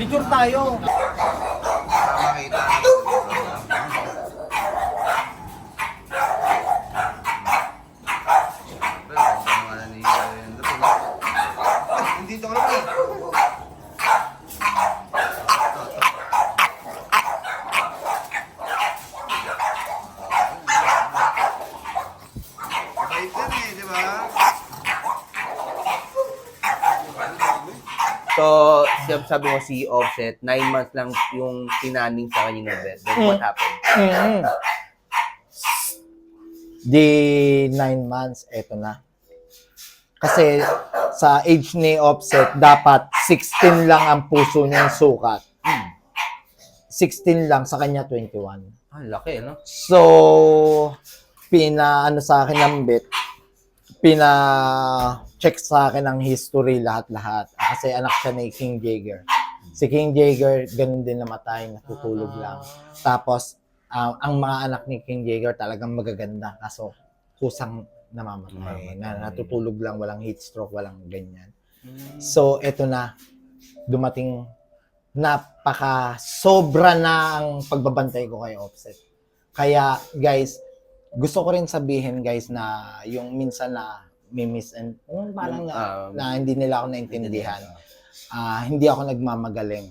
Picture tayo. Para makita. Dito ka naman eh. Bait yan eh, di ba? So, sabi mo si Offset, 9 months lang yung tinaning sa kanya ng bed. Then what happened? Mm. Di 9 months, eto na. Kasi sa age ni Offset, dapat 16 lang ang puso niyang sukat. 16 lang, sa kanya 21. Ah, laki, no? So, pina-ano sa akin ng bit, pina-check sa akin ang history lahat-lahat. Kasi anak siya ni King Jaeger. Si King Jaeger, ganun din namatay, natutulog lang. Tapos, ang mga anak ni King Jaeger talagang magaganda. Kaso, kusang namamatay. Natutulog lang, walang heat stroke, walang ganyan. So, eto na. Dumating, sobra na ang pagbabantay ko kay Offset. Kaya, guys, gusto ko rin sabihin, guys, na yung minsan na miss and parang na hindi nila ako naintindihan. Hindi ako nagmamagaling.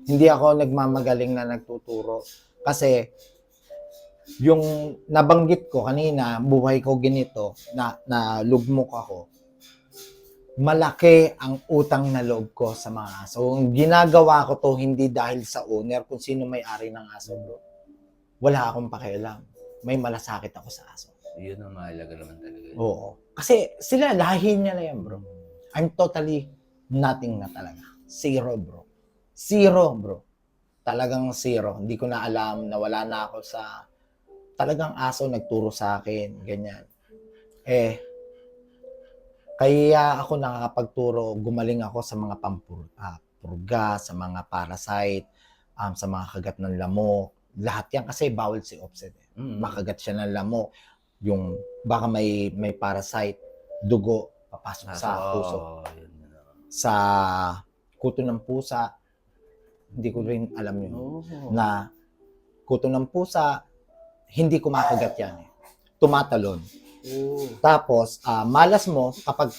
Hindi ako nagmamagaling na nagtuturo. Kasi, yung nabanggit ko kanina, buhay ko ganito, na lugmok ako, malaki ang utang na loob ko sa mga aso. Yung ginagawa ko to hindi dahil sa owner, kung sino may-ari ng aso, bro. Wala akong pakialam. May malasakit ako sa aso. Yun ang mahalaga naman talaga. Oo. Kasi sila, lahi niya na yan, bro. I'm totally nothing na talaga. Zero, bro. Zero, bro. Talagang zero. Hindi ko na alam na wala na ako sa talagang aso nagturo sa akin. Ganyan. Kaya ako nakakapagturo, gumaling ako sa mga purga, sa mga parasite, sa mga kagat ng lamok. Lahat yan kasi bawal si Offset. Makagat siya ng lamok. Yung baka may parasite, dugo, papasok sa puso. Sa kuto ng pusa, hindi ko rin alam yun. Na kuto ng pusa, hindi kumakagat yan. Tumatalon. Tapos, malas mo kapag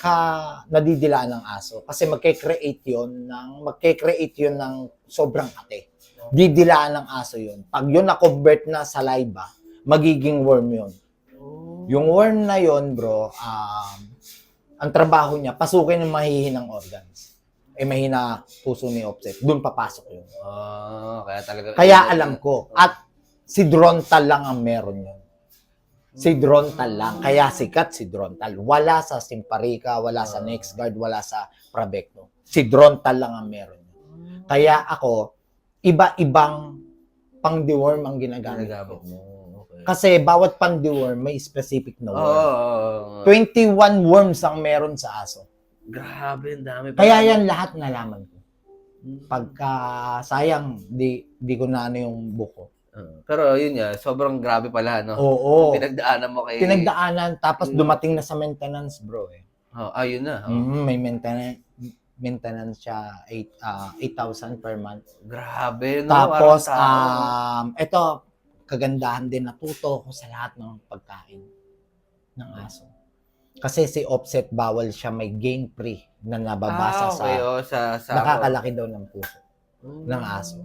nadidilaan ng aso. Kasi magke-create yun ng sobrang ate. Didilaan ng aso yun. Pag yun na-convert na saliva, magiging worm yun. Yung worm na yun, bro, ang trabaho niya, pasukin ng mahihinang organs. Mahina puso ni Offset. Doon papasok yun. Kaya talaga. Kaya alam ko. At si Drontal lang ang meron yun. Si Drontal lang. Kaya sikat si Drontal. Wala sa Simparica, wala sa NexGuard, wala sa Pravecto. Si Drontal lang ang meron yun. Kaya ako, iba-ibang pang-deworm ang ginagamit ko. Okay. Kasi bawat pang-deworm may specific na worm. 21 worms ang meron sa aso. Grabe, ang dami. Kaya yan lahat nalaman ko. Pagka sayang, di ko na ano yung buko. Pero yun nga, sobrang grabe pala, no? Oo. Pinagdaanan mo kay... Pinagdaanan, tapos dumating na sa maintenance, bro. Ayun na. May maintenance siya, 8,000 per month. Grabe, no? Tapos, Parang ito, kagandahan din, natuto ko sa lahat ng pagkain ng aso. Kasi si Offset, bawal siya may gain free na nababasa sa nakakalaki daw ng puso ng aso.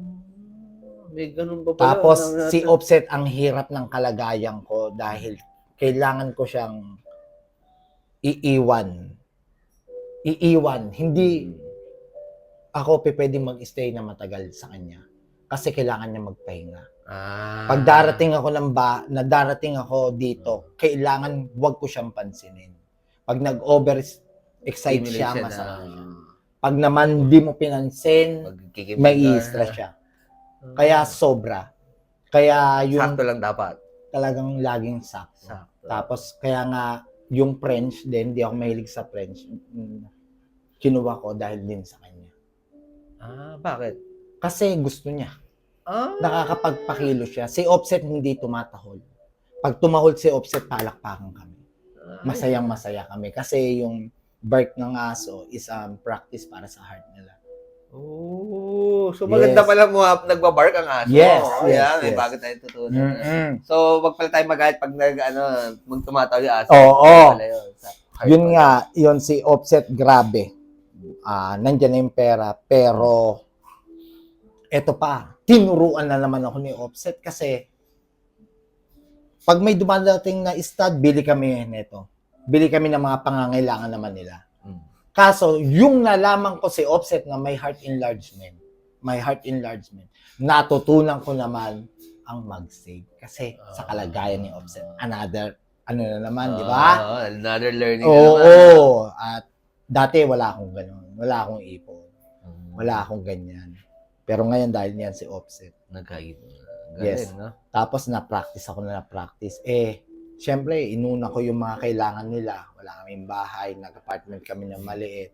May ganun pa pala. Tapos, si Offset, ang hirap ng kalagayan ko dahil kailangan ko siyang iiwan. Hindi ako pwede mag-stay na matagal sa kanya. Kasi kailangan niya magpahinga. Pag darating ako dito, kailangan wag ko siyang pansinin. Pag nag-over-excite siya, masama siya. Pag naman di mo pinansin, may i-stress siya. Kaya sobra. Kaya yung sakto lang dapat. talagang laging sakto. Tapos kaya nga yung French din, di ako mahilig sa French. Kinuha ko dahil din sa kanya. Bakit? Kasi gusto niya. Nakakapagpakilo siya. Si Offset hindi tumatahol. Pag tumahol si Offset, palakpakan kami. Masayang-masaya kami. Kasi yung bark ng aso is practice para sa heart nila. Oh, so maganda Yes. pala mo nagbabark ang aso. Yes, Oh, yes, yan, may yes. bago tayo tutunan. Mm-mm. So, wag pala tayo magalit pag tumataw yung aso. Oo. Yan pala yun. Yun nga, yun si Offset, grabe. Nandyan na yung pera, pero eto pa, tinuruan na naman ako ni Offset kasi pag may dumadating na stud, bili kami nito. Bili kami ng mga pangangailangan naman nila. Kaso, yung nalaman ko si Offset na may heart enlargement, natutunan ko naman ang mag-save. Kasi sa kalagayan ni Offset, another, ano na naman, di ba? Another learning na Oo, naman. at dati wala akong ganun. Wala akong ipon. Wala akong ganyan. Pero ngayon dahil niyan si Offset. Nagkaipon. Yes. No? Tapos na-practice ako na na-practice. Siyempre, inuna ko yung mga kailangan nila. Wala kaming bahay, nag-apartment kami ng maliit.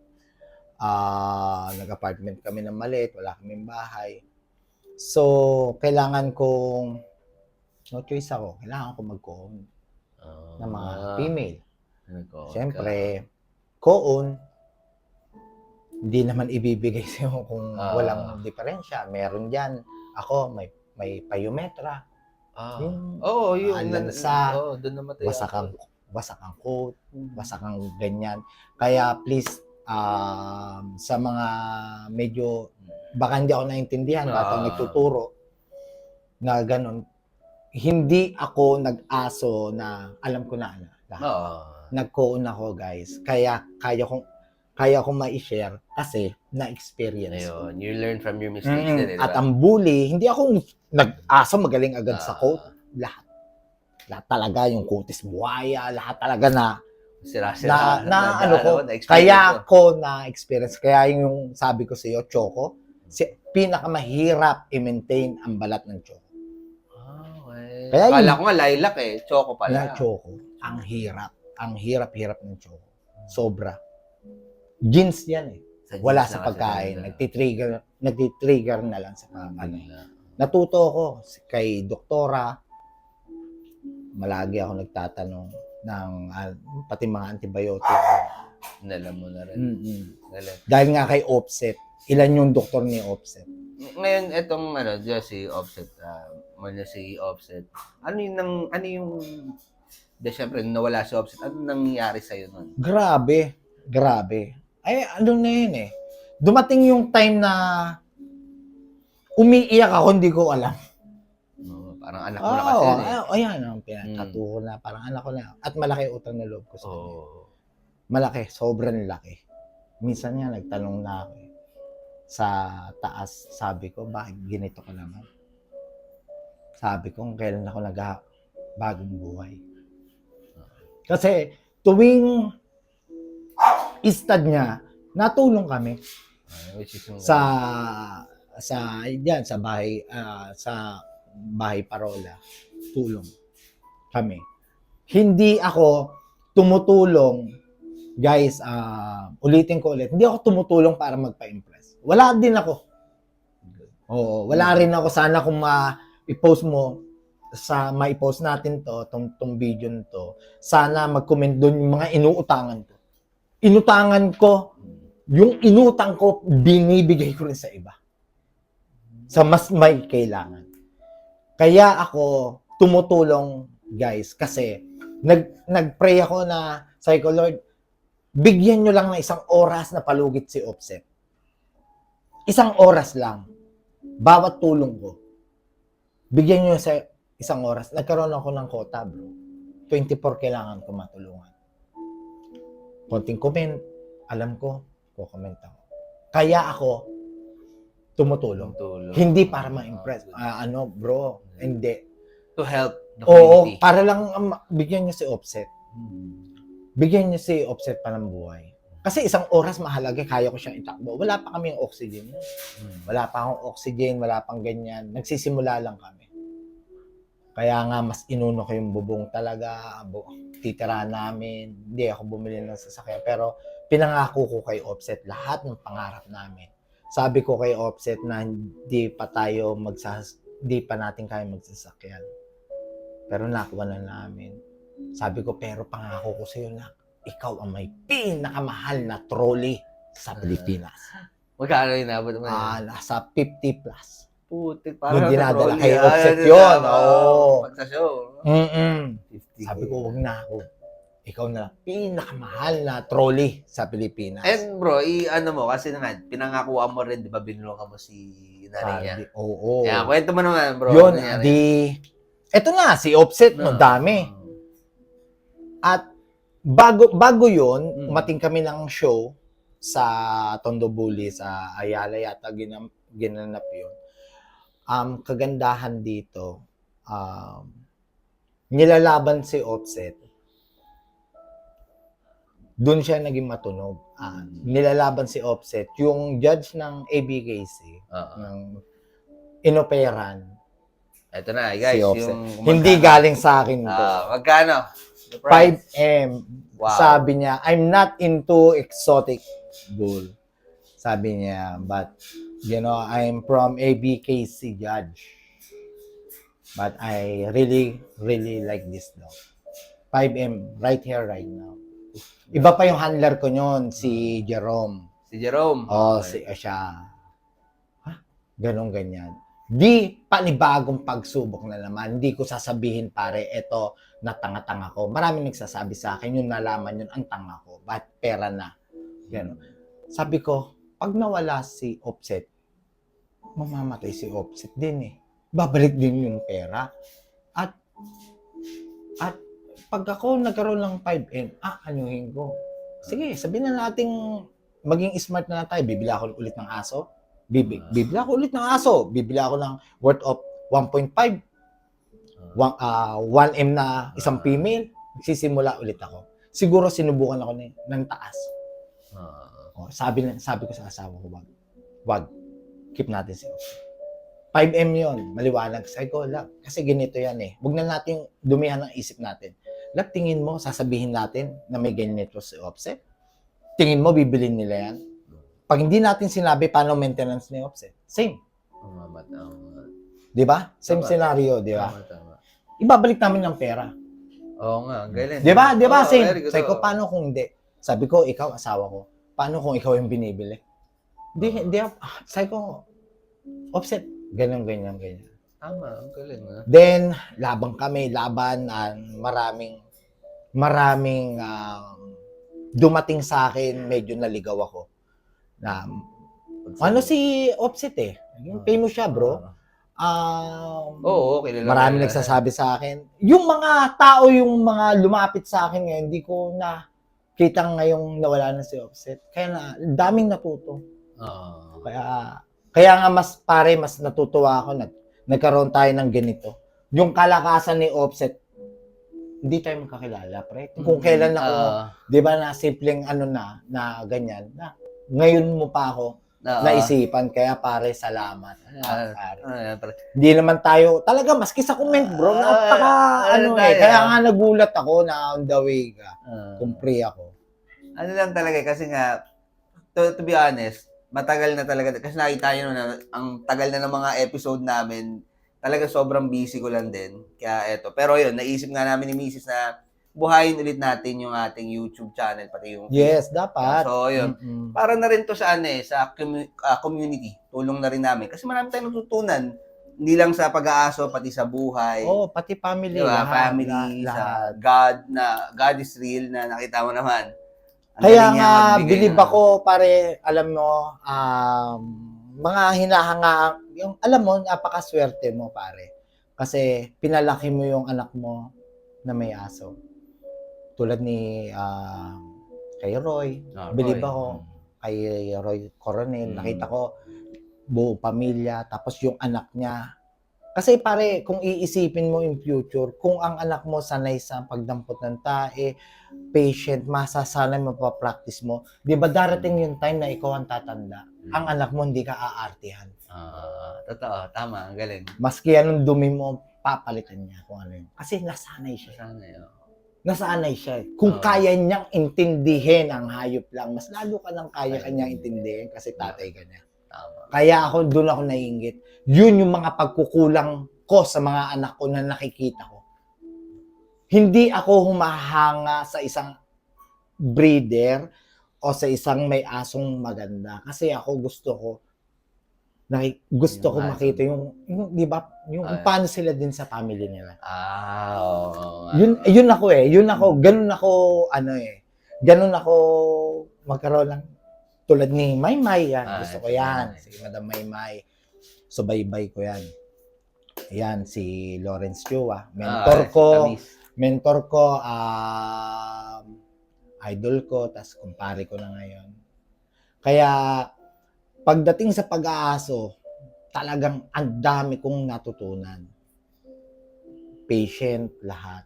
Wala kaming bahay. So, kailangan kong, no choice ako, kailangan ko mag-co-own ng mga female. Siyempre, co-own, hindi naman ibibigay sa'yo kung walang diferensya. Meron dyan. Ako, may payumetra. Yung Alansa, doon namatay. wasak ang coat, wasak ang ganyan. Kaya please, sa mga medyo, baka hindi ako naintindihan, baka nagtuturo na ganun, hindi ako nag-aso na alam ko na lahat. Nag-co-own ako, guys. Kaya kaya kong ma-share kasi na-experience ko. Ayun, you learn from your mistakes din. At ang bully, hindi ako nag-aso magaling agad sa coat. Lahat talaga, yung kutis buhaya, lahat talaga sira-sira. Kaya ko na-experience. Kaya yung sabi ko sa iyo, Choco, pinakamahirap i-maintain ang balat ng Choco. Okay. Kaya Akala ko nga lilac Choco pala. Choco, ang hirap. Ang hirap-hirap ng Choco. Sobra. Genes yan Wala sa pagkain. Nagtitrigger na lang sa Natuto ako kay doktora. Malagi ako nagtatanong ng pati mga antibiotic. Nalam mo na rin. Dahil nga kay Offset. Ilan yung doktor ni Offset? Ngayon, etong si Offset, syempre, nawala si Offset. Ano nangyari sa'yo nun? Grabe. Ano na yun Dumating yung time na umiiyak ako, hindi ko alam. Parang anak mo na kasi yun Ayan, ang pinagkatuko na. Parang anak ko na. At malaki utang na loob ko sa kanya. Malaki, sobrang laki. Minsan nga, nagtanong na ako sa taas. Sabi ko, bakit ganito ka naman? Sabi ko, kung kailan ako bagong buhay. Kasi, tuwing istad niya, natulong kami sa bahay parola. Tulong kami. Hindi ako tumutulong, guys, ulitin ko ulit, hindi ako tumutulong para magpa-impress. Wala din ako. Wala rin ako. Sana kung ma-post mo, ma-post natin tong video nito, sana mag-comment doon yung mga inuutangan ko. Yung inutang ko, binibigay ko rin sa iba. Sa mas may kailangan. Kaya ako tumutulong, guys, kasi nag-pray ako na, sabi ko, Lord, bigyan nyo lang ng 1 oras na palugit si Offset. 1 oras lang. Bawat tulong ko. Bigyan nyo sa 1 oras. Nagkaroon ako ng quota, bro. 24 kailangan ko matulungan. Konting comment, alam ko, ko-comment ako. Kaya ako tumutulong. Hindi para ma-impress. Bro, hindi. To help the community. Para lang bigyan niyo si Offset. Bigyan niyo si Offset pa ng buhay. Kasi 1 oras mahalaga, kaya ko siyang itakbo. Wala pa kaming oxygen. Wala pa akong oxygen, wala pang ganyan. Nagsisimula lang kami. Kaya nga, mas inuno ko yung bubong talaga. Titira namin. Hindi ako bumili ng sasakyan. Pero pinangako ko kay Offset lahat ng pangarap namin. Sabi ko kay Offset na hindi pa natin kaya magsasakyan. Pero nakuha na namin. Sabi ko, pero pangako ko sa'yo na ikaw ang may pinakamahal na trolley sa Pilipinas. Magkano inabot mo? Nasa 50 plus. Putik, Yung dinadala trolley, kay ah. Offset yun. Oo. Pag sa show. Mm-mm. 50K. Sabi ko, huwag na ako. Ikaw na lang. Pinakamahal na trolley sa Pilipinas. And bro, ano mo, kasi nga, pinangakuha mo rin, di ba, binulungan mo si nanay niya. Oo. Kaya, kwento mo naman, bro. Yun, ano nangyari? eto na, si Offset, no, dami. At bago yun, umating kami ng show sa Tondo Bully, sa Ayala yata ginanap yun. Kagandahan dito, nilalaban si Offset. Doon siya naging matunog. Nilalaban si Offset. Yung judge ng ABKC, ng inoperan, Ito na, guys. si Offset. Yung Hindi galing sa akin to. Magkano? 5M. Wow. Sabi niya, I'm not into exotic bull. Sabi niya, but, I'm from ABKC judge. But I really, really like this dog. 5M, right here, right now. Iba pa yung handler ko nyon, si Jerome. Si Jerome. Siya. Ganong ganyan. Di panibagong pagsubok na naman. Hindi ko sasabihin, pare, eto, na tanga-tanga ko. Maraming nagsasabi sa akin, yung nalaman yun, ang tanga ko. Ba't pera na? Ganon. Sabi ko, pag nawala si Offset, mamamatay si Offset din eh. Babalik din yung pera. At pag ako nagkaroon ng 5M, anuhin ko. Sige, sabihin na natin, maging smart na tayo. Bibili ako ulit ng aso. Bibili ako ulit ng aso. Bibili ako ng worth of 1.5. 1M na isang female. Sisimula ulit ako. Siguro sinubukan ako ng taas. Sabi ko sa asawa ko, wag. Keep natin si Offset. 5M yun. Maliwanag. Sabi ko, kasi ganito yan eh. Huwag na natin dumihan ng isip natin. Tingin mo, sasabihin natin na may ganito si Offset? Tingin mo, bibilin nila yan? Pag hindi natin sinabi paano maintenance ni Offset, same. Di ba? Same scenario, di ba? Ibabalik namin ng pera. Oo nga, galing. Di ba? Di ba? Same. Very good. Sabi ko, paano kung hindi? Sabi ko, ikaw, asawa ko. Paano kung ikaw yung binibili? Sabi ko, Offset, ganyan. Tama, ang galing. Then, laban, maraming dumating sa akin, medyo naligaw ako. Si Offset eh. Famous siya, bro. Oo, kilala. Maraming nagsasabi sa akin. Yung mga tao, yung mga lumapit sa akin ngayon, hindi ko na kita ngayong nawala na si Offset. Kaya daming natuto. Kaya nga mas natutuwa ako nagkaroon tayo ng ganito. Yung kalakasan ni Offset, hindi tayo magkakilala, pre. Kung kailan ako, di ba, na simpleng na ganyan, na ngayon mo pa ako naisipan, kaya pare, salamat. Hindi naman tayo, talaga, maski sa comment, bro, kaya nga nagulat ako na on the way ka. Kumpre ako. Ano lang talaga, kasi nga, to be honest, matagal na talaga, kasi nakita nyo na, ang tagal na ng mga episode namin, talaga sobrang busy ko lang din. Kaya eto. Pero yun, naisip nga namin ni Mrs. na buhayin ulit natin yung ating YouTube channel, pati yung... Yes, dapat. So, yun. Para na rin to sa community. Tulong na rin namin. Kasi marami tayong natutunan. Hindi lang sa pag-aaso, pati sa buhay. Pati family. Diba? Family, sa God is real, na nakita mo naman. Kaya nga, bilib ako, pare, alam mo, mga hinahangaan, yung, alam mo, napakaswerte mo, pare. Kasi pinalaki mo yung anak mo na may aso. Tulad ni kay Roy, bilib ako, kay Roy Coronel, nakita ko, buong pamilya, tapos yung anak niya. Kasi pare, kung iisipin mo in future, kung ang anak mo sanay sa pagdampot ng tae, patient, masasanay mapapractice mo, di ba darating yung time na ikaw ang tatanda, ang anak mo hindi ka aartihan. Totoo, tama, ang galing. Maski anong dumi mo, papalitan niya kung ano yun. Kasi nasanay siya. Nasanay siya. Kung kaya niyang intindihin ang hayop lang, mas lalo ka nang kaya kanyang intindihin kasi tatay ka niya. Kaya doon ako naiinggit. Yun yung mga pagkukulang ko sa mga anak ko na nakikita ko. Hindi ako humahanga sa isang breeder o sa isang may asong maganda. Kasi ako gusto ko Yung aso. makita yung di ba, yung Ah. paano sila din sa family nila. Oo. Yun ako ganun ako magkaroon ng tulad ni Maymay yan. Ah, Gusto ko si yan. Maymay. Si Madam Maymay. Subaybay ko yan. Yan, si Lawrence Chua. Mentor ko, idol ko, tas kumpare ko na ngayon. Kaya, pagdating sa pag-aaso, talagang ang dami kong natutunan. Patient, lahat.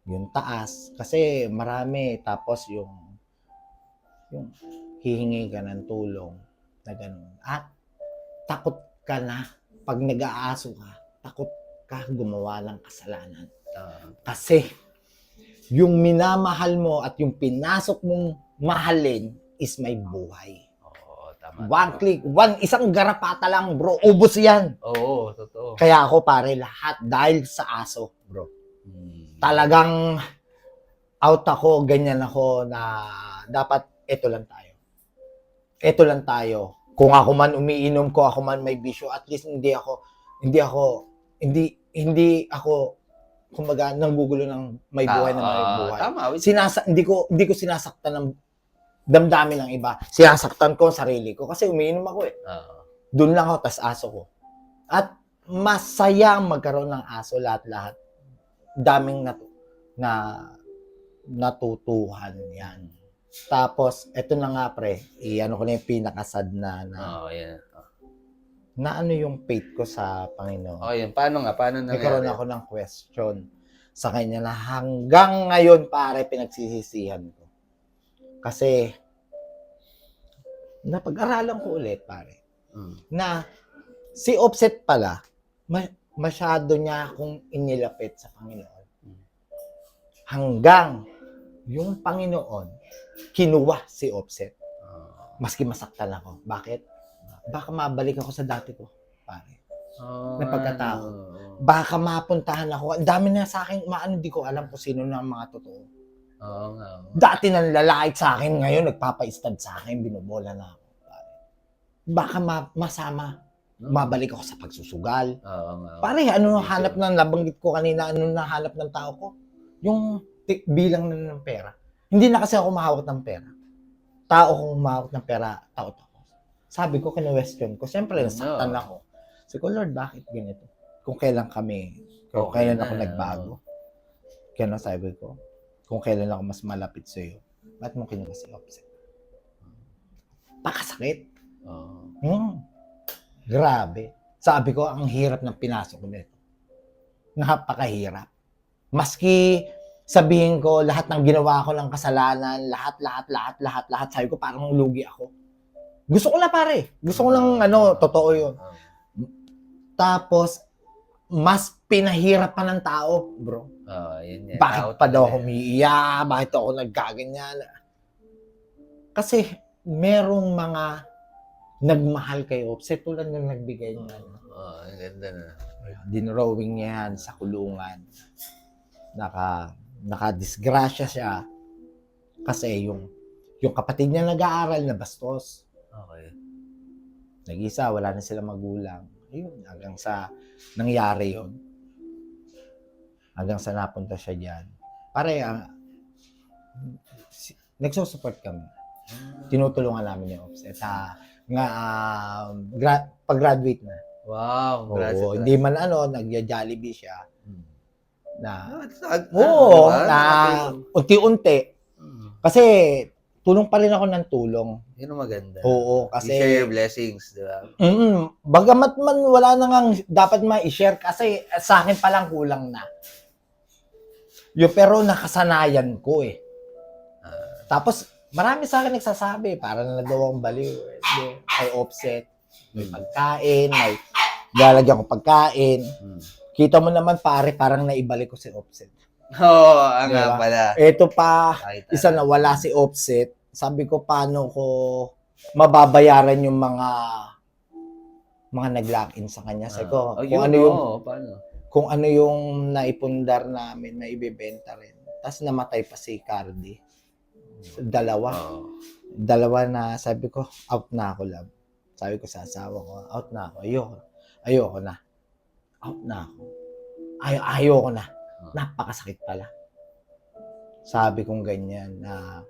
Yung taas. Kasi marami. Tapos yung hihingi ka ng tulong na gano'n. At takot ka na pag nag-aaso ka, takot ka gumawa ng kasalanan. Kasi yung minamahal mo at yung pinasok mong mahalin is may buhay. Oo, tama. One click, isang garapata lang, bro. Ubos yan. Oo, totoo. Kaya ako pare, lahat dahil sa aso, bro. Talagang out ako, ganyan ako na dapat ito lang tayo. Ito lang tayo. Kung ako man umiinom ko, ako man may bisyo, at least hindi ako kumbaga nanggugulo ng may buhay na may buhay. Tama. Hindi ko sinasaktan ng damdamin ng iba. Sinasaktan ko ang sarili ko kasi umiinom ako eh. Doon lang ako, tas aso ko. At masayang magkaroon ng aso lahat-lahat. Daming natutuhan yan. Tapos, eto na nga pre, ano ko na yung pinakasad na yan. na ano yung faith ko sa Panginoon. Yan. Paano nangyari? Nagkaroon ako ng question sa kanya na hanggang ngayon pare pinagsisisihan ko. Kasi napag-aralan ko ulit pare na si Offset pala masyado niya akong inilapit sa Panginoon. Hanggang yung Panginoon kinuha si Offset. Maski masaktan ako. Bakit? Baka mabalik ako sa dati ko, pare. Na pagkatao. Baka mapuntahan ako. Ang dami na sa akin, di ko alam kung sino na ang mga totoo. Oo nga. Dati nang lalait sa akin, ngayon nagpapa-stud sa akin, binubola na ako. Pare. Baka masama. Mabalik ako sa pagsusugal. Oo nga. Pare, hanap ng nabanggit ko kanina, nahanap ng tao ko? Yung bilang na ng pera. Hindi na kasi ako mahawak ng pera. Tao kong mahawak ng pera, tao ako. Sabi ko, kina-question ko. Siyempre, nasaktan ako. Sabi ko, Lord, bakit ganito? Kung kailan kailan ako nagbago. Kaya sabi ko, kung kailan ako mas malapit sa iyo, ba't mo kinuha si Offset? Pakasakit. Grabe. Sabi ko, ang hirap ng pinasok ko nito. Napakahirap. Maski sabihin ko, lahat ng ginawa ko ng kasalanan, lahat, sabi ko, parang lugi ako. Gusto ko na pare. Gusto ko lang, totoo yun. Tapos, mas pinahirap pa ng tao, bro. Yun. Bakit pa daw ako umiiyak? Bakit ako nagkaganyan? Kasi, merong mga nagmahal kay Offset tulad ng nagbigay niya. Ang ganda na. Dinrowing niya yan sa kulungan. Nakadisgrasya siya. Kasi yung kapatid niya nag-aaral na bastos. Okay. Nag-isa, wala na sila magulang. Ayun, hanggang sa nangyari yun. Hanggang sa napunta siya dyan. Pare, nagsusupport kami. Tinutulungan namin yung Offset. Pag-graduate na. Wow, Oo, hindi man nagja-Jollibee siya. Unti-unti. Kasi, tulong pa rin ako ng tulong. Yun ang maganda. Oo, kasi... You share your blessings, di ba? Bagamat man wala na nga dapat ma-share kasi sa akin palang kulang na. Pero nakasanayan ko eh. Tapos, marami sa akin nagsasabi, para na daw ang baliw. May Offset, may pagkain, may lalagyan ko pagkain. Kita mo naman pare, parang naibalik ko si Offset. Nga Diba? pala. Ito pa, isa na wala si Offset. Sabi ko, paano ko mababayaran yung mga nag-lock-in sa kanya. Sabi ko, kung ano yung naipundar namin, na ibebenta rin. Tapos namatay pa si Cardi. Dalawa. Oo. Dalawa na sabi ko, out na ako, love. Sabi ko sa asawa ko, out na ako. Ayoko na. Out na ako. Ayoko na. Napakasakit pala. Sabi kong ganyan na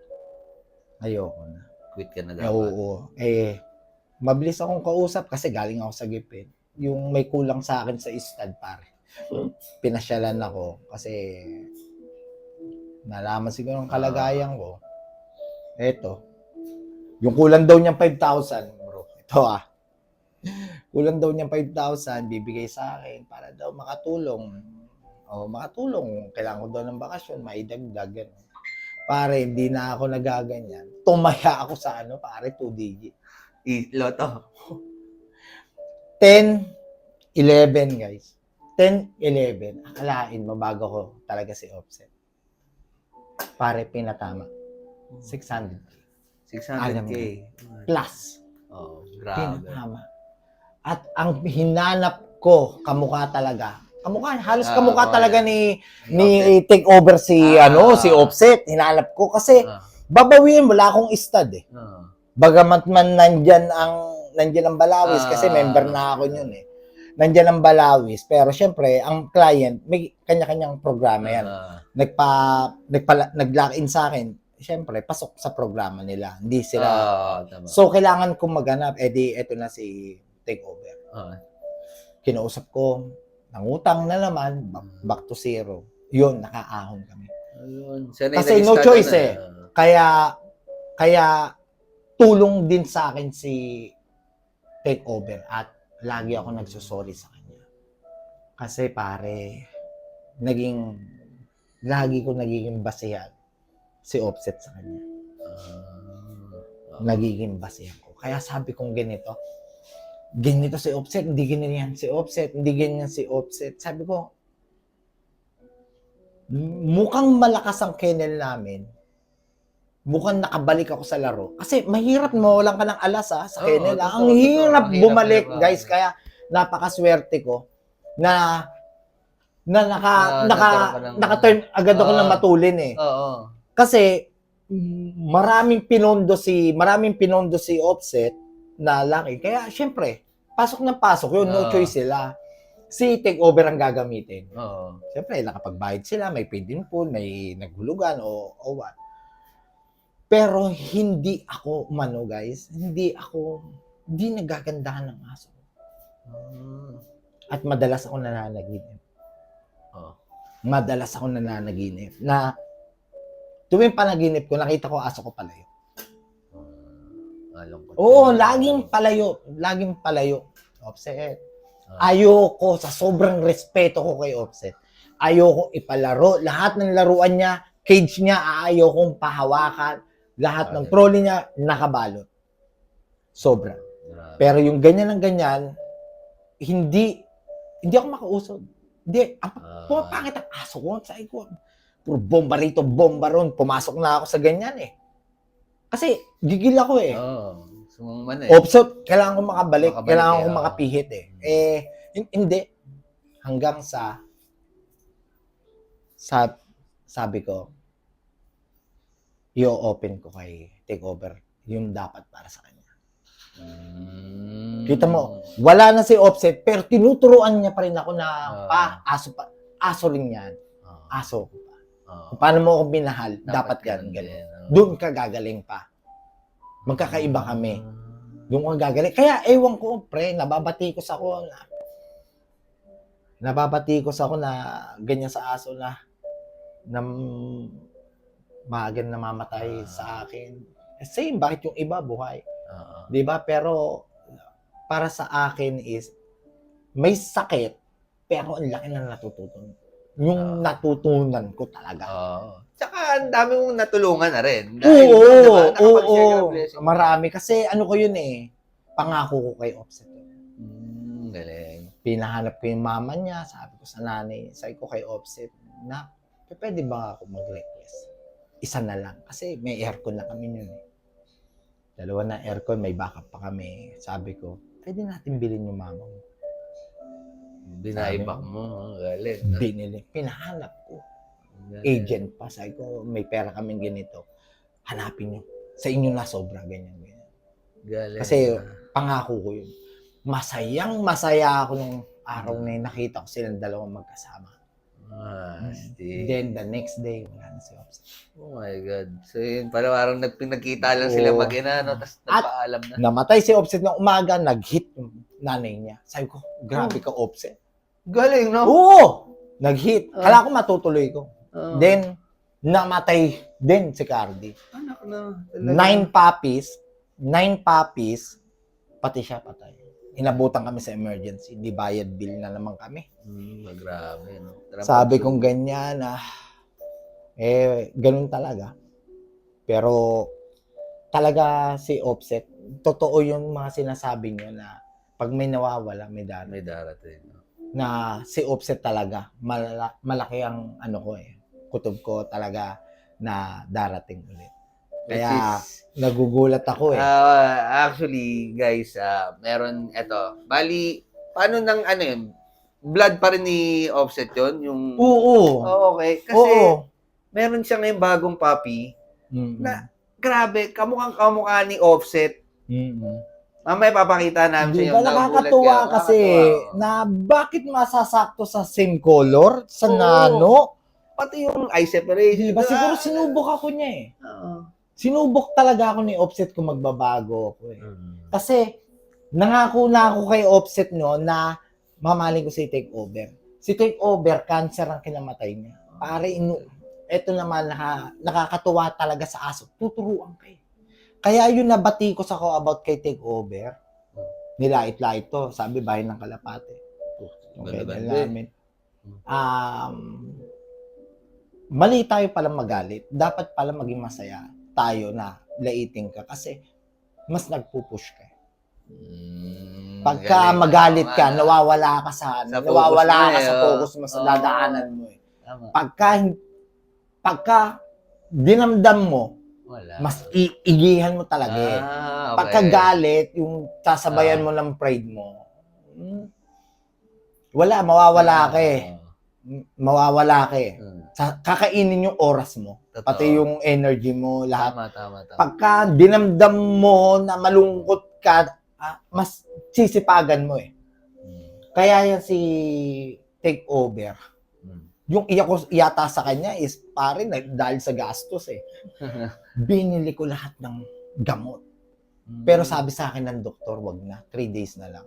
ayoko na. Quit ka na Eh, dapat. oo. Mabilis akong kausap kasi galing ako sa Gipin. Yung may kulang sa akin sa stud, pare. Pinasyalan ako kasi nalaman siguro ng kalagayan ko. Eto. Yung kulang daw niyang 5,000, bro. Ito kulang daw niyang 5,000, bibigay sa akin para daw makatulong. Makatulong. Kailangan ko daw ng bakasyon, maidagdag. Ganun. Pare, hindi na ako nagaganyan. Tumaya ako sa pare, 2 digit. Loto. 10, 11, guys. 10, 11. Akalain mo bago ko talaga si Offset. Pare, pinatama. 600K. 600K. Plus. Oh, grabe. Pinatama. At ang hinanap ko, kamukha talaga. Halos kamukha talaga ni take over si Offset. Hinanap ko kasi babawiin, wala akong stud eh. Bagamat man nandyan ang Balawis kasi member na ako yun eh. Nandyan ang Balawis, pero syempre ang client may kanya-kanyang programa yan. Nag-lock in sa akin, syempre pasok sa programa nila. Hindi sila. So kailangan kong maghanap, eto na si takeover. Kinausap ko, nangutang na naman, back to zero. Yun, nakaahon kami. Kasi no choice eh. Kaya tulong din sa akin si takeover at lagi ako nagsusorry sa kanya. Kasi pare, lagi ko nagiging basihan si Offset sa kanya. Nagiging basihan ko. Kaya sabi kong ganito si Offset, hindi ganyan si Offset, hindi ganyan si Offset. Sabi ko, mukhang malakas ang kennel namin. Mukhang nakabalik ako sa laro. Kasi mahirap mawalan ka ng alas sa kennel. Ang hirap bumalik, guys. Kaya napakaswerte ko na naka-turn agad ako ng matulin eh. Kasi maraming pinondo si Offset na laki. Kaya syempre, pasok ng pasok yun, no choice sila. Si takeover ang gagamitin. Syempre, nakapagbayad sila, may paid in full, may naghulugan o what. Pero hindi ako guys. Hindi nagagandahan ng aso. At madalas ako nananaginip. Na tuwing panaginip ko, nakita ko aso ko palayo. Oo, laging palayo. Offset. Ayoko, sa sobrang respeto ko kay Offset, ayoko ipalaro. Lahat ng laruan niya, cage niya, ayokong pahawakan. Lahat ng trolley niya, nakabalot. Sobra. Pero yung ganyan ng ganyan, hindi ako makausap. Hindi, pumapangit ang aso ko. Sabi ko, puro bomba rito, bomba ron. Pumasok na ako sa ganyan eh. Kasi, gigil ako eh. Sumangman eh. Offset, kailangan ko makabalik. Kailangan ko makapihit eh. Hindi. Hanggang sabi ko, i-open ko kay takeover yung dapat para sa kanya. Kita mo, wala na si Offset, pero tinuturuan niya pa rin ako na aso rin yan. Aso ko pa. Kung paano mo ako minahal, dapat yan. Doon ka gagaling pa. Magkakaiba kami. Doon ka gagaling. Kaya ewan ko, pre, nababati ko sa ako na ganyan sa aso na maagang namamatay sa akin. Same, bakit yung iba buhay? Diba? Pero para sa akin is may sakit, pero ang laki na natutunan. Yung natutunan ko talaga. Tsaka ang dami mong natulungan na rin. Oo. Marami. Kasi ano ko yun eh. Pangako ko kay Offset. Galing. Pinahanap ko yung mama niya. Sabi ko sa nanay. Sabi ko kay Offset na pwede ba ako mag-request? Isa na lang. Kasi may aircon na kami yun eh. 2 na aircon. May backup pa kami. Sabi ko, pwede natin bilhin yung mama mo. Binaibak mo. Galing. Binili. Pinahanap ko. Agent pa. Sabi ko, may pera kaming ganito. hanapin nyo. Sa inyo na sobra, ganyan. Galing. Kasi pangako ko yun. Masaya ako nung araw na yun. Nakita ko silang dalawang magkasama. Then the next day, wala na si Ops. Oh my God. So yun, parang nagpinagkita lang sila Oo. mag-ina, no? Tapos At- nagpaalam na. Namatay si Offset ng umaga, nag-hit yung nanay niya. Sabi ko, grabe ka, Offset. Galing, no? Oo! Nag-hit. Kala ko matutuloy ko. Oo. Then, namatay din si Cardi. Anak na. 9 puppies, pati siya patay. Inabutan kami sa emergency. Di bayad bill na naman kami. Grabe, no? Sabi kong ganyan, ganun talaga. Pero, talaga si Offset, totoo yung mga sinasabi niyo na pag may nawawala, may dami. may darating. No? Na si Offset talaga, malaki ang kutob ko talaga na darating ulit. Kaya, nagugulat ako Actually, guys, meron, eto, bali, paano nang yun? Blood pa rin ni Offset yun? Yung... Oo. Okay. Kasi, Oo. meron siya ngayong bagong puppy Mm-mm. na, grabe, kamukha ni Offset. Mm-mm. Mamaya papakita namin sa Di inyo. ba Nagugulat nakakatuwa kayo. kasi Nakakatuwa, na bakit masasakto sa same color, sa Oo. nano? pati yung eye separation. Di ba siguro sinubok ako niya eh. Oo. Sinubok talaga ako ni Offset kung magbabago ako eh. Mm. Kasi nangako na ako kay Offset no na mamaling ko si Takeover. Si Takeover, cancer ang kinamatay niya. Pare, eto naman, nakakatuwa talaga sa aso. Tuturuan kayo. Kaya yun nabati ko sa ko about kay Takeover. Nilait-lait to. Sabi, bahay ng Kalapate. Okay, Ganda-ganda namin. Mali tayo pala magalit. Dapat pala maging masaya tayo na laiting ka kasi mas nagpupush ka. Pagka Galing. magalit ka, Tama. nawawala ka sa Sa focus nawawala mo ka eh, sa oh. focus mo sa Oo. dadaanan mo eh. Tama. Pagka dinamdam mo, Wala. mas iigihan mo talaga eh. Okay. Pagka galit, yung sasabayan mo ng pride mo, mawawala ka eh. Mawawala ka eh. Kakainin yung oras mo, Totoo. pati yung energy mo, lahat. Tama. Pagka dinamdam mo na malungkot ka, mas sisipagan mo eh. Kaya yan si Takeover. Yung iyak ko yata sa kanya is pare dahil sa gastos eh. Binili ko lahat ng gamot. Pero sabi sa akin ng doktor, wag na. 3 days na lang.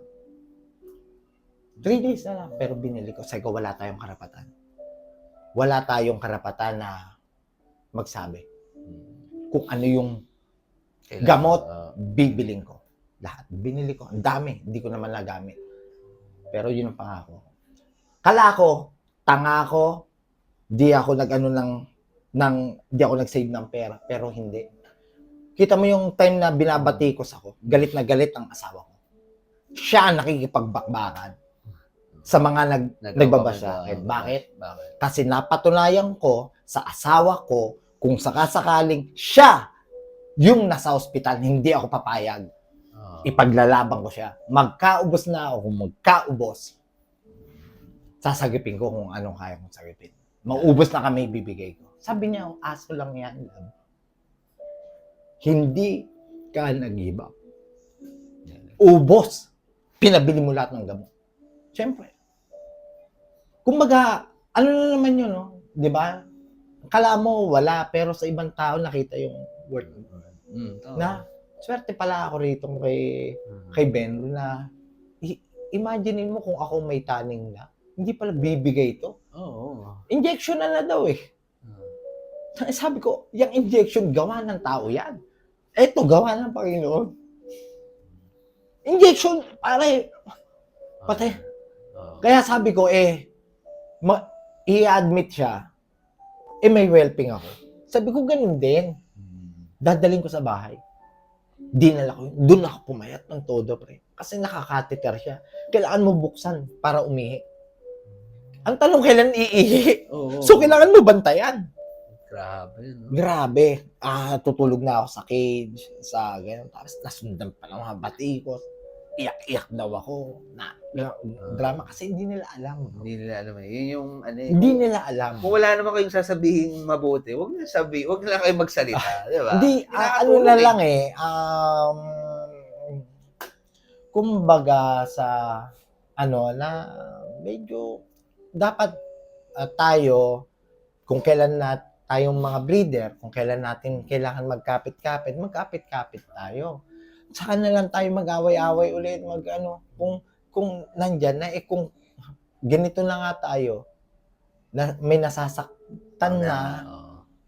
3 days na lang. Pero binili ko. Sabi ko, wala tayong karapatan. Wala tayong karapatan na magsabi. Kung ano yung gamot, bibiling ko. Lahat. Binili ko. Ang dami. Hindi ko naman nagamit. Pero yun ang pangako. Kala ko, tanga ko, di ako di ako nag-save ng pera. Pero hindi. Kita mo yung time na binabati ko sa ko, galit na galit ang asawa ko. Siya ang nakikipagbakbakan sa mga nagbaba sa akin. Bakit? Kasi napatunayan ko sa asawa ko kung sakasakaling siya yung nasa ospital, hindi ako papayag. Ipaglalaban ko siya. Magkaubos na ako, kung magkaubos, sasagipin ko kung anong kaya kong sagipin. Maubos na kami, bibigay ko. Sabi niya, aso lang yan. Hindi ka nag-give up. Ubos. Pinabili mo lahat ng gamot. Siyempre. Kumbaga, ano na naman yun, no? Di ba? Kala mo wala, pero sa ibang tao nakita yung worth. Na, swerte pala ako rito kay Benro na imaginein mo kung ako may taning na, hindi pala bibigay ito. Injection na daw eh. Sabi ko, yung injection, gawa ng tao yan. Eto, gawa ng Panginoon. Injection, pare, patay. Kaya sabi ko, i-admit siya, may whelping ako. Sabi ko, ganun din. Dadaling ko sa bahay. Dinala ko yun. Doon ako pumayat ng todo, pre. Kasi nakakateter siya. Kailangan mo buksan para umihi. Ang tanong, kailan iihi? So, kailangan mo bantayan. Grabe, no? Grabe. Tutulog na ako sa cage, sa ganyan. Tapos nasundan pa ng mga batikos. iyak-iyak daw ako. Drama kasi hindi nila alam. Hindi nila alam eh. Yun yung ano eh. Hindi nila alam. Kung wala naman kayong sasabihin mabuti, huwag na lang kayong magsalita, di ba? Hindi, ano na lang eh, kumbaga sa, na medyo, dapat tayo, kung kailan tayong mga breeder, kung kailan natin kailangan magkapit-kapit tayo. Saka na lang tayo mag-away-away ulit, kung nandyan na, kung ganito na nga tayo, na may nasasaktan na,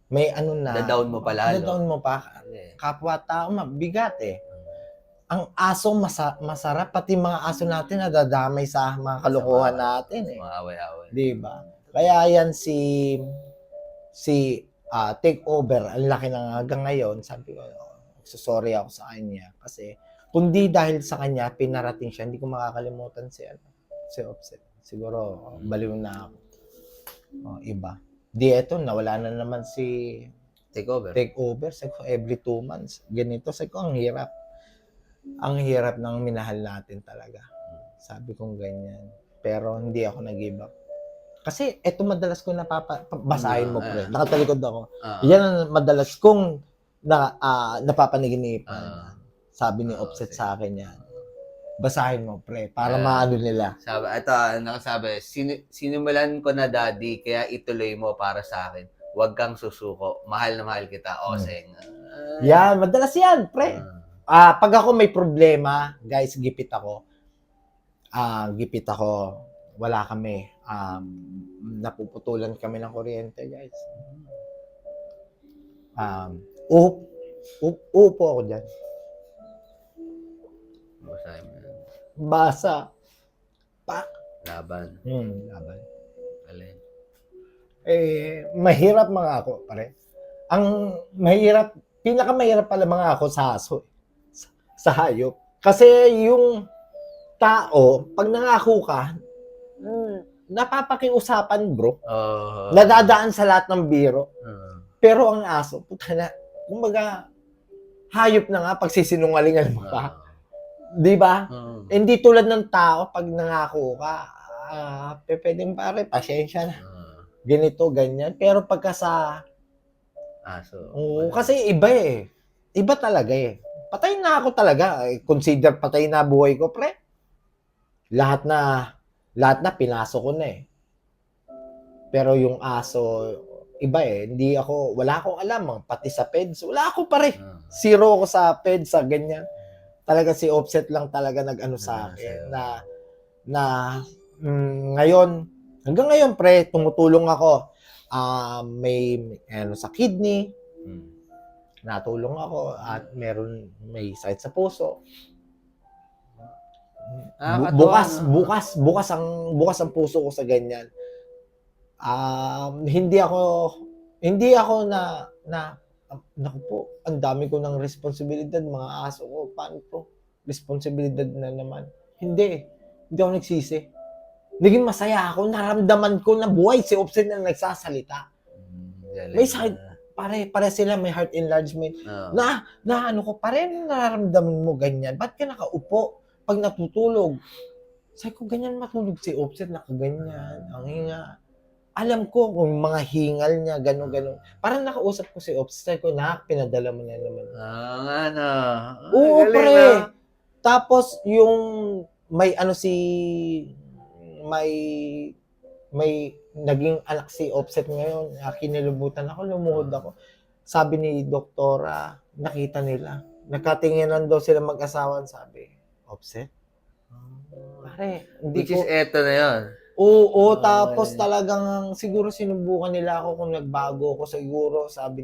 may Na-down mo pa lalo. Na-down mo pa. Kapwa-tao, mabigat eh. Ang aso masarap, pati mga aso natin nadadamay sa mga kalokohan natin eh. Mga away-away. Diba? Kaya yan si Takeover, ang laki na hanggang ngayon, sabi ko, sorry ako sa kanya. Kasi, kundi dahil sa kanya, pinarating siya, hindi ko makakalimutan si Offset. Siguro, baliw na ako. Iba. Di eto, nawala na naman si Takeover. Sabi ko, every 2 months. Ganito, sabi ko, ang hirap. Ang hirap ng minahal natin talaga. Sabi kong ganyan. Pero hindi ako nag-give up. Kasi eto madalas ko basahin mo pre. Nakatalikod ako. Yan ang madalas kong napapanaginipan. Sabi ni Offset sa akin yan. Basahin mo pre para maano nila. Sabi, ito, nakasabi, sinimulan ko na daddy, kaya ituloy mo para sa akin. Huwag kang susuko. Mahal na mahal kita, Oseng. Yan, madalas yan, pre. Pag ako may problema, guys, gipit ako. Wala kami. Napuputulan kami ng kuryente, guys. Upo ako dyan. Basahin mo yan. Basa. Pak. Laban. Laban. Alin. Mahirap mga ako, pare. Ang mahirap, pinakamahirap pala mga ako sa aso. Sa hayop. Kasi yung tao, pag nangako ka, napapakiusapan, bro. Nadadaan sa lahat ng biro. Pero ang aso, puta na, kumbaga, hayop na nga pag sisinungalingan mo pa. Di ba? Hindi tulad ng tao, pag nangako ka, pwedeng pare, pasensya na. Ganito, ganyan. Pero pagka sa aso. Kasi iba eh. Iba talaga eh. Patay na ako talaga. Consider patay na buhay ko, pre. Lahat na pinasok ko na eh. Pero yung aso, iba eh. Wala akong alam. Pati sa PEDS, wala ako pare. Zero ako sa PEDS, sa ganyan. Talaga si Offset lang talaga nag-ano sa akin. Ngayon, hanggang ngayon pre, tumutulong ako. May sa kidney. Natulong ako at may sakit sa puso. Bukas ang puso ko sa ganyan. Hindi ako na naku po, ang dami ko ng responsibilidad, mga aso ko, paano to? Responsibilidad na naman. Hindi ako nagsisi. Naging masaya ako, naramdaman ko na buhay si Offset na nagsasalita. May sakit. Pare sila may heart enlargement. Pare, nararamdaman mo ganyan. Ba't ka nakaupo pag natutulog? Sabi ko, ganyan matulog si Offset, nakaganyan. Ang hinga. Alam ko kung mga hingal niya, gano'n. Parang nakausap ko si Offset. Sabi ko, pinadala mo na naman. Oo, pare. Tapos, yung may naging anak si Offset ngayon, kinilubutan ako, lumuhod ako. Sabi ni doktora, nakita nila. Nakatinginan daw sila mag-asawan, sabi. Offset? Pare, hindi Which is eto na yun. Oo, tapos talagang siguro sinubukan nila ako kung nagbago ako siguro. Sabi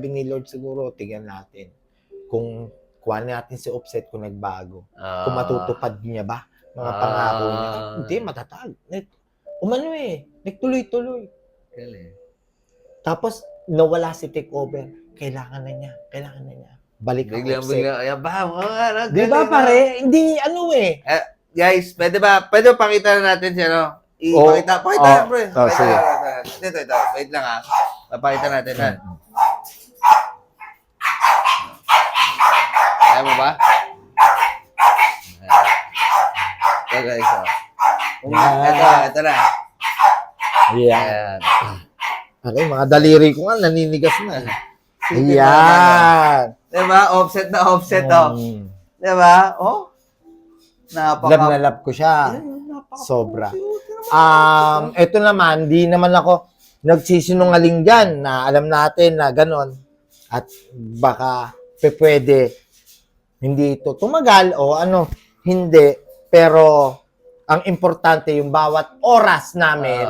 ni Lord siguro, tingnan natin. Kung kuha natin si Offset kung nagbago. Kung matutupad niya ba? Mga pangako niya. Hindi, matatag. Nagtuloy-tuloy. Tapos, nawala si Takeover. Kailangan na niya. Balik ang Offset. Di ba pare? Hindi, Guys, pwede ba pakita na natin siya, Pakita na, bro. Sige. Ito. Wait lang ha. Papakita natin ha. Ayaw mo ba? guys. Oh. Yan. Ito na. Ayan. Ayan. Ano, mga daliri ko nga, naninigas na. Ayan. Ayan. Diba? Offset na offset, oh. Diba? Oh. Love na love ko siya. Sobra. Ito naman, di naman ako nagsisinungaling dyan na alam natin na ganon. At baka pwede hindi ito tumagal o ano, hindi. Pero ang importante yung bawat oras namin,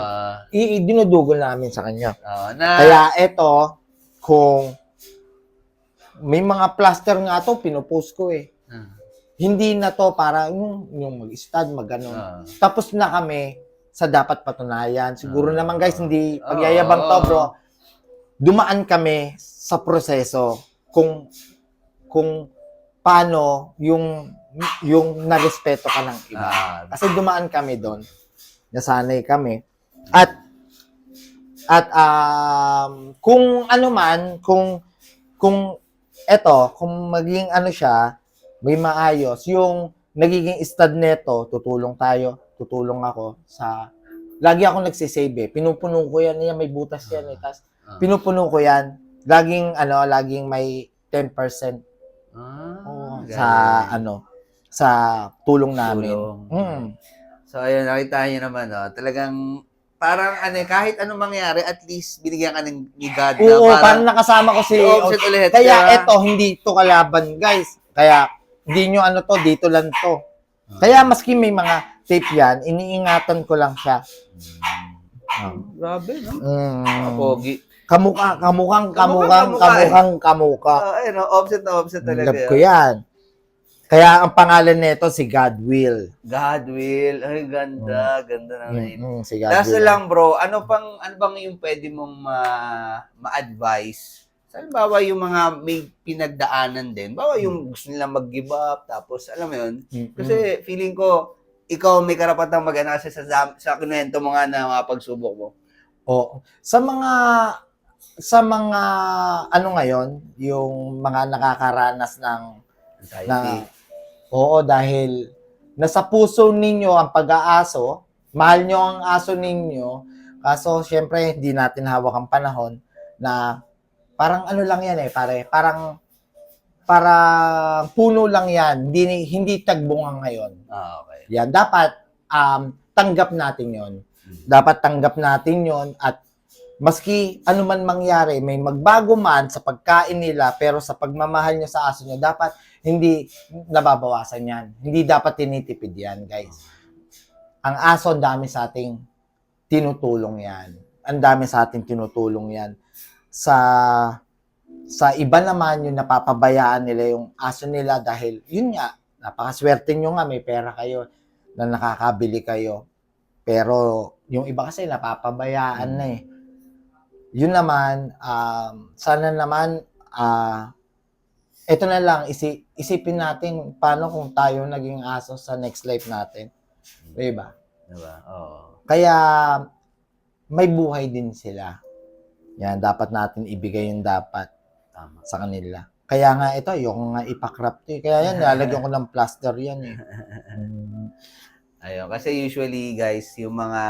dinudugol namin sa kanya. Kaya ito, kung may mga plaster nga to, pinupost ko eh. Hindi na to para yung mag-stud, mag-ganon. Tapos na kami sa dapat patunayan. Siguro naman guys, hindi pagyayabang to bro. Dumaan kami sa proseso kung paano yung narespeto ka ng iba. Kasi dumaan kami doon. Nasanay kami. At kung ano man, kung maging ano siya, may maayos, yung nagiging stud neto, tutulong ako lagi ako nagsisave eh. Pinupuno ko yan, may butas yan eh. Tapos, pinupuno ko yan. Laging may 10% sa tulong namin. So, ayun, nakita niyo naman, talagang, parang, kahit anong mangyari, at least, binigyan ka ni God na. Oo, parang nakasama ko si Offset ulit. Kaya eto, hindi to kalaban, guys. Kaya, hindi nyo dito lang to. Kaya, maski may mga tape yan, iniingatan ko lang siya. Grabe, no? Pogi. Kamukha. Ayun, offset na offset talaga. Love ko yan. Kaya ang pangalan nito si God Will. God Will. Ay, ganda. Ganda na name. Si God Last Will. lang, bro. Ano bang yung pwede mong ma-advise? Halimbawa, yung mga may pinagdaanan din. Bawa yung gusto nilang mag-give up. Tapos, alam mo yun? Kasi feeling ko, ikaw may karapatang mag-analysis sa kinuwento mo nga na mga pagsubok mo. Oo. Sa mga ano ngayon, yung mga nakakaranas ng Anxiety. oo, dahil nasa puso ninyo ang pag-aaso, mahal nyo ang aso ninyo, kaso syempre hindi natin hawak ang panahon na parang ano lang yan parang puno lang yan, hindi tagbunga ngayon. Okay. Yan, dapat tanggap natin yon. Dapat tanggap natin yon at maski ano man mangyari, may magbago man sa pagkain nila, pero sa pagmamahal nyo sa aso nyo, dapat hindi nababawasan yan. Hindi dapat tinitipid yan, guys. Ang aso, ang dami sa ating tinutulong yan. Ang dami sa ating tinutulong yan. Sa iba naman, yung napapabayaan nila yung aso nila dahil, yun nga, napakaswerte nyo nga, may pera kayo, na nakakabili kayo. Pero, yung iba kasi napapabayaan na eh. Yun naman, sana naman, ito na lang, isipin natin paano kung tayo naging aso sa next life natin. Diba? Diba? Oo. Kaya, may buhay din sila. Yan, dapat natin ibigay yung dapat sa kanila. Kaya nga ito, yung nga ipakrap to. Kaya yan, lalagyan ko ng plaster yan eh. Ayun, kasi usually guys, yung mga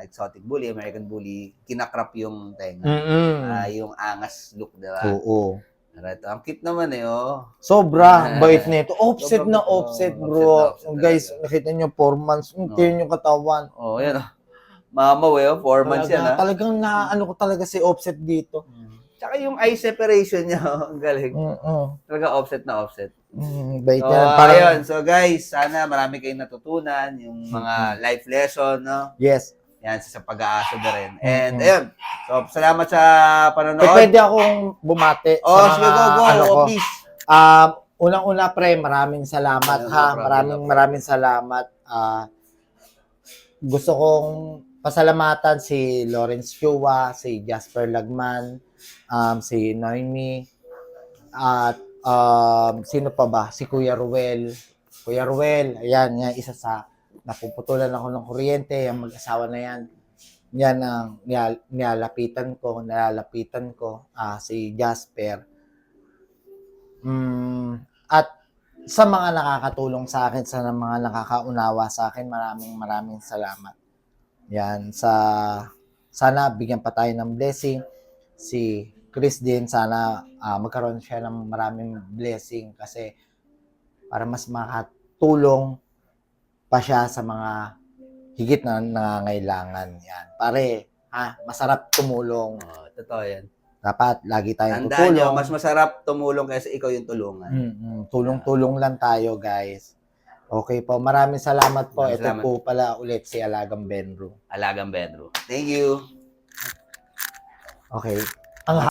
exotic bully, American bully, kinakrap yung tenga. Yung angas look, diba? Oo. Ito, ang cute naman eh, oh. Sobra, bait nito. Offset na offset, bro. Offset na offset Guys, talaga. nakita nyo, 4 months. Tingnan yung katawan. Oh, yan oh. Mamaw eh, 4 months yan ah. Talagang ano ko talaga si offset dito. Tsaka yung eye separation niya, ang galing. Talaga offset na offset. Bait So, yan. ayun. So guys, sana marami kayong natutunan, yung mga life lesson, no? Yes. Yan, sa pag-aaso na rin. And ayun. So, salamat sa panonood. Pwede akong bumate sa sige, mga, go, please. Unang-una, pre, maraming salamat ha. Maraming salamat. Gusto kong pasalamatan si Lawrence Chua, si Jasper Lagman, si Noemi, at sino pa ba? Si Kuya Ruel. Kuya Ruel, ayan, isa sa napuputulan ako ng kuryente, ang mag-asawa na yan. Yan ang nilalapitan ko, si Jasper. At sa mga nakakatulong sa akin, sa mga nakakaunawa sa akin, maraming salamat. Yan, sana bigyan pa tayo ng blessing. Si Chris din, sana magkaroon siya ng maraming blessing kasi para mas makatulong pa siya sa mga higit na nangangailangan. Yan. Pare, masarap tumulong. Oh, totoo yan. Dapat lagi tayong Tandaan nyo, tutulong. mas masarap tumulong kaysa ikaw yung tulungan. Tulong-tulong lang tayo, guys. Okay po. Maraming salamat po. Maraming Ito salamat. po pala ulit si Alagang Benro. Alagang Bedro. Thank you. Okay. Ang